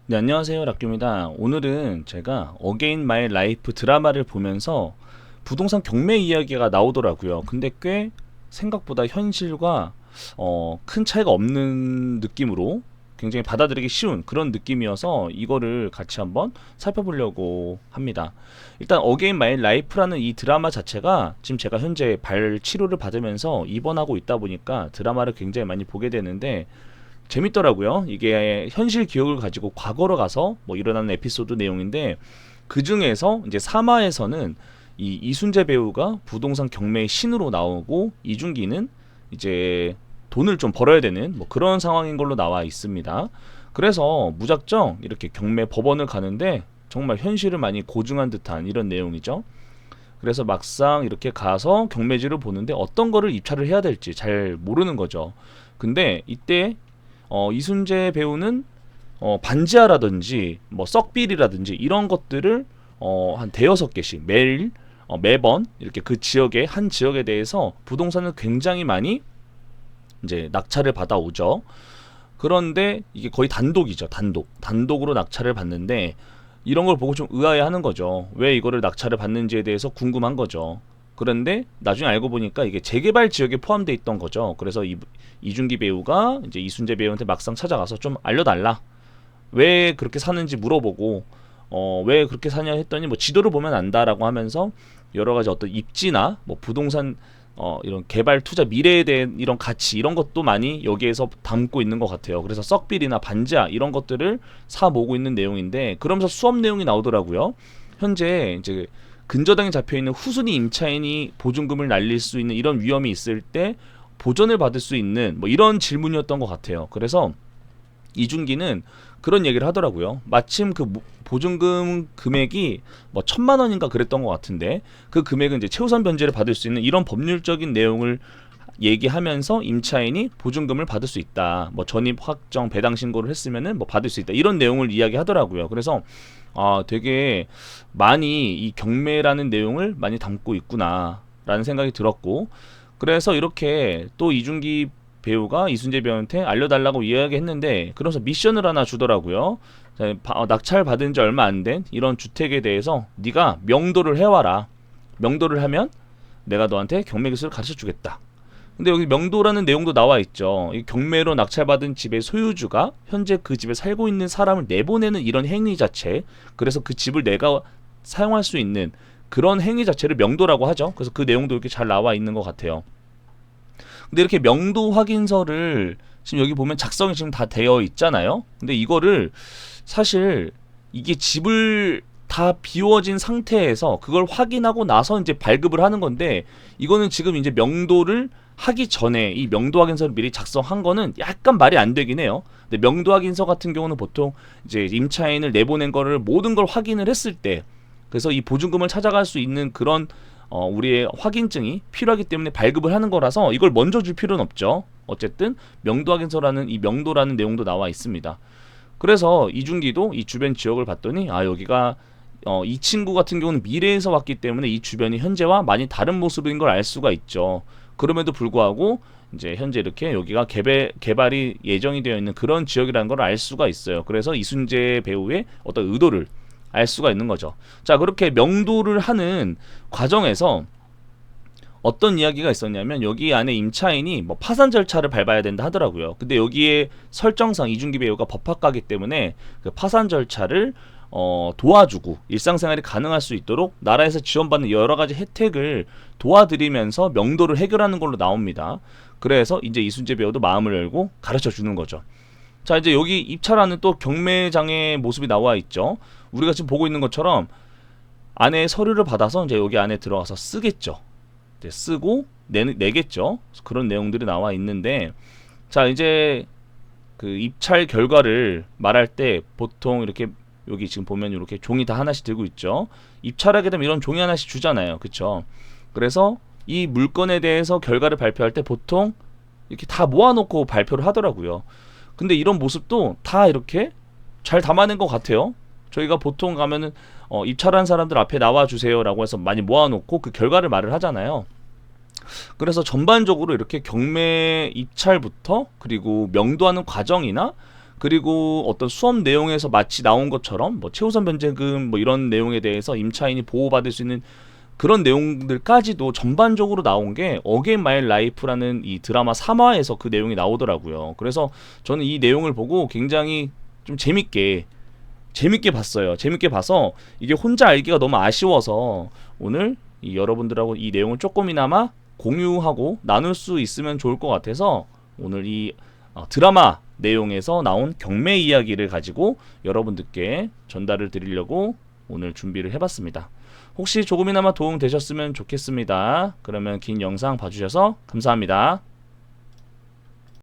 네, 안녕하세요. 락규입니다. 오늘은 제가 어게인 마이 라이프 드라마를 보면서 부동산 경매 이야기가 나오더라고요. 근데 꽤 생각보다 현실과 큰 차이가 없는 느낌으로 굉장히 받아들이기 쉬운 그런 느낌이어서 이거를 같이 한번 살펴보려고 합니다. 일단 어게인 마이 라이프라는 이 드라마 자체가 지금 제가 현재 발 치료를 받으면서 입원하고 있다 보니까 드라마를 굉장히 많이 보게 되는데 재밌더라고요. 이게 현실 기억을 가지고 과거로 가서 뭐 일어나는 에피소드 내용인데 그 중에서 이제 3화에서는 이 이순재 배우가 부동산 경매의 신으로 나오고 이준기는 이제 돈을 좀 벌어야 되는 뭐 그런 상황인 걸로 나와 있습니다. 그래서 무작정 이렇게 경매 법원을 가는데 정말 현실을 많이 고증한 듯한 이런 내용이죠. 그래서 막상 이렇게 가서 경매지를 보는데 어떤 거를 입찰을 해야 될지 잘 모르는 거죠. 근데 이때 이순재 배우는 반지하라든지 뭐 썩빌이라든지 이런 것들을 한 대여섯 개씩 매일 매번 이렇게 그 지역의 한 지역에 대해서 부동산을 굉장히 많이 이제 낙찰을 받아오죠. 그런데 이게 거의 단독이죠. 단독으로 낙찰을 받는데 이런 걸 보고 좀 의아해하는 거죠. 왜 이거를 낙찰을 받는지에 대해서 궁금한 거죠. 그런데 나중에 알고 보니까 이게 재개발 지역에 포함되어 있던 거죠. 그래서 이준기 배우가 이제 이순재 배우한테 막상 찾아가서 좀 알려달라. 왜 그렇게 사는지 물어보고 왜 그렇게 사냐 했더니 뭐 지도를 보면 안다라고 하면서 여러 가지 어떤 입지나 뭐 부동산 이런 개발 투자 미래에 대한 이런 가치 이런 것도 많이 여기에서 담고 있는 것 같아요. 그래서 썩빌이나 반지하 이런 것들을 사 모으고 있는 내용인데 그러면서 수업 내용이 나오더라고요. 현재 이제 근저당에 잡혀 있는 후순위 임차인이 보증금을 날릴 수 있는 이런 위험이 있을 때 보전을 받을 수 있는 뭐 이런 질문이었던 것 같아요. 그래서 이준기는 그런 얘기를 하더라고요. 마침 그 보증금 금액이 뭐 1,000만 원인가 그랬던 것 같은데 그 금액은 이제 최우선 변제를 받을 수 있는 이런 법률적인 내용을 얘기하면서 임차인이 보증금을 받을 수 있다. 뭐 전입 확정 배당 신고를 했으면은 뭐 받을 수 있다. 이런 내용을 이야기하더라고요. 그래서 되게 많이 이 경매라는 내용을 많이 담고 있구나라는 생각이 들었고 그래서 이렇게 또 이준기 배우가 이순재 배우한테 알려달라고 이야기했는데 그래서 미션을 하나 주더라고요. 낙찰 받은 지 얼마 안 된 이런 주택에 대해서 네가 명도를 해와라. 명도를 하면 내가 너한테 경매 기술을 가르쳐 주겠다. 근데 여기 명도라는 내용도 나와 있죠. 이 경매로 낙찰받은 집의 소유주가 현재 그 집에 살고 있는 사람을 내보내는 이런 행위 자체. 그래서 그 집을 내가 사용할 수 있는 그런 행위 자체를 명도라고 하죠. 그래서 그 내용도 이렇게 잘 나와 있는 것 같아요. 근데 이렇게 명도 확인서를 지금 여기 보면 작성이 지금 다 되어 있잖아요. 근데 이거를 사실 이게 집을 다 비워진 상태에서 그걸 확인하고 나서 이제 발급을 하는 건데 이거는 지금 이제 명도를 하기 전에 이 명도 확인서를 미리 작성한 거는 약간 말이 안 되긴 해요. 근데 명도 확인서 같은 경우는 보통 이제 임차인을 내보낸 거를 모든 걸 확인을 했을 때 그래서 이 보증금을 찾아갈 수 있는 그런 우리의 확인증이 필요하기 때문에 발급을 하는 거라서 이걸 먼저 줄 필요는 없죠. 어쨌든 명도 확인서라는 이 명도라는 내용도 나와 있습니다. 그래서 이준기도 이 주변 지역을 봤더니 여기가 이 친구 같은 경우는 미래에서 왔기 때문에 이 주변이 현재와 많이 다른 모습인 걸 알 수가 있죠. 그럼에도 불구하고 이제 현재 이렇게 여기가 개발이 예정이 되어 있는 그런 지역이라는 걸 알 수가 있어요. 그래서 이순재 배우의 어떤 의도를 알 수가 있는 거죠. 자, 그렇게 명도를 하는 과정에서 어떤 이야기가 있었냐면 여기 안에 임차인이 뭐 파산 절차를 밟아야 된다 하더라고요. 근데 여기에 설정상 이준기 배우가 법학가기 때문에 그 파산 절차를 도와주고 일상생활이 가능할 수 있도록 나라에서 지원받는 여러 가지 혜택을 도와드리면서 명도를 해결하는 걸로 나옵니다. 그래서 이제 이순재 배우도 마음을 열고 가르쳐 주는 거죠. 자, 이제 여기 입찰하는 또 경매장의 모습이 나와 있죠. 우리가 지금 보고 있는 것처럼 안에 서류를 받아서 이제 여기 안에 들어가서 쓰겠죠. 이제 쓰고 내겠죠. 그런 내용들이 나와 있는데 자, 이제 그 입찰 결과를 말할 때 보통 이렇게 여기 지금 보면 이렇게 종이 다 하나씩 들고 있죠. 입찰하게 되면 이런 종이 하나씩 주잖아요. 그쵸? 그래서 이 물건에 대해서 결과를 발표할 때 보통 이렇게 다 모아놓고 발표를 하더라고요. 근데 이런 모습도 다 이렇게 잘 담아낸 것 같아요. 저희가 보통 가면은 입찰한 사람들 앞에 나와주세요라고 해서 많이 모아놓고 그 결과를 말을 하잖아요. 그래서 전반적으로 이렇게 경매 입찰부터 그리고 명도하는 과정이나 그리고 어떤 수업 내용에서 마치 나온 것처럼 뭐 최우선 변제금 뭐 이런 내용에 대해서 임차인이 보호받을 수 있는 그런 내용들까지도 전반적으로 나온 게 어게인 마이 라이프라는 이 드라마 3화에서 그 내용이 나오더라고요. 그래서 저는 이 내용을 보고 굉장히 좀 재밌게 봤어요. 재밌게 봐서 이게 혼자 알기가 너무 아쉬워서 오늘 이 여러분들하고 이 내용을 조금이나마 공유하고 나눌 수 있으면 좋을 것 같아서 오늘 이 드라마 내용에서 나온 경매 이야기를 가지고 여러분들께 전달을 드리려고 오늘 준비를 해봤습니다. 혹시 조금이나마 도움 되셨으면 좋겠습니다. 그러면 긴 영상 봐주셔서 감사합니다.